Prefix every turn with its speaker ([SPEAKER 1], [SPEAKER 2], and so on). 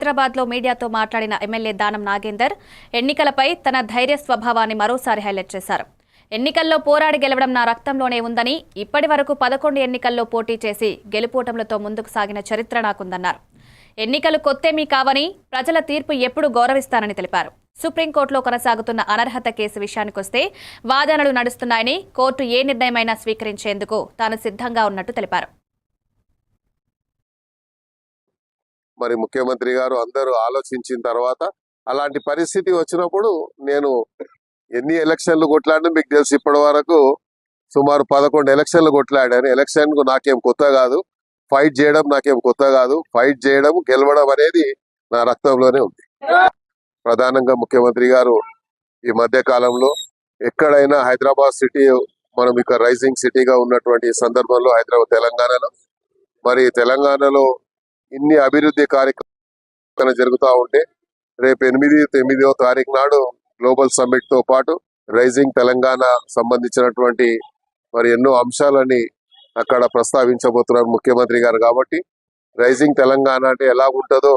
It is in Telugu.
[SPEAKER 1] హైదరాబాద్ లో మీడియాతో మాట్లాడిన ఎమ్మెల్యే దానం నాగేందర్ ఎన్నికలపై తన ధైర్య స్వభావాన్ని మరోసారి హైలైట్ చేశారు. ఎన్నికల్లో పోరాడి గెలవడం నా రక్తంలోనే ఉందని, ఇప్పటి వరకు 11 ఎన్నికల్లో పోటీ చేసి గెలుపోటములతో ముందుకు సాగిన చరిత్ర నాకుందన్నారు. ఎన్నికలు కొత్తేమీ కావని, ప్రజల తీర్పు ఎప్పుడు గౌరవిస్తానని తెలిపారు. సుప్రీంకోర్టులో కొనసాగుతున్న అనర్హత కేసు విషయానికొస్తే వాదనలు నడుస్తున్నాయని, కోర్టు ఏ నిర్ణయమైనా స్వీకరించేందుకు తాను సిద్ధంగా ఉన్నట్టు తెలిపారు.
[SPEAKER 2] మరి ముఖ్యమంత్రి గారు అందరూ ఆలోచించిన తర్వాత అలాంటి పరిస్థితి వచ్చినప్పుడు నేను ఎన్ని ఎలక్షన్లు కొట్లాడినా మీకు తెలుసు, ఇప్పటి వరకు సుమారు 11 ఎలక్షన్లు కొట్లాడాను. ఎలక్షన్ కు నాకేం కొత్త కాదు, ఫైట్ చేయడం నాకేం కొత్త కాదు. ఫైట్ చేయడం, గెలవడం అనేది నా రక్తంలోనే ఉంది. ప్రధానంగా ముఖ్యమంత్రి గారు ఈ మధ్య కాలంలో ఎక్కడైనా హైదరాబాద్ సిటీ, మనం ఇక రైజింగ్ సిటీగా ఉన్నటువంటి సందర్భంలో హైదరాబాద్ తెలంగాణలో, మరి తెలంగాణలో ఇన్ని అభివృద్ధి కార్యక్రమాలు జరుగుతూ ఉంటే రేపు 8వ తారీఖు నాడు గ్లోబల్ సమ్మిట్ తో పాటు రైజింగ్ తెలంగాణ సంబంధించినటువంటి మరి ఎన్నో అంశాలని అక్కడ ప్రస్తావించబోతున్నారు ముఖ్యమంత్రి గారు. కాబట్టి రైజింగ్ తెలంగాణ అంటే ఎలా ఉంటుందో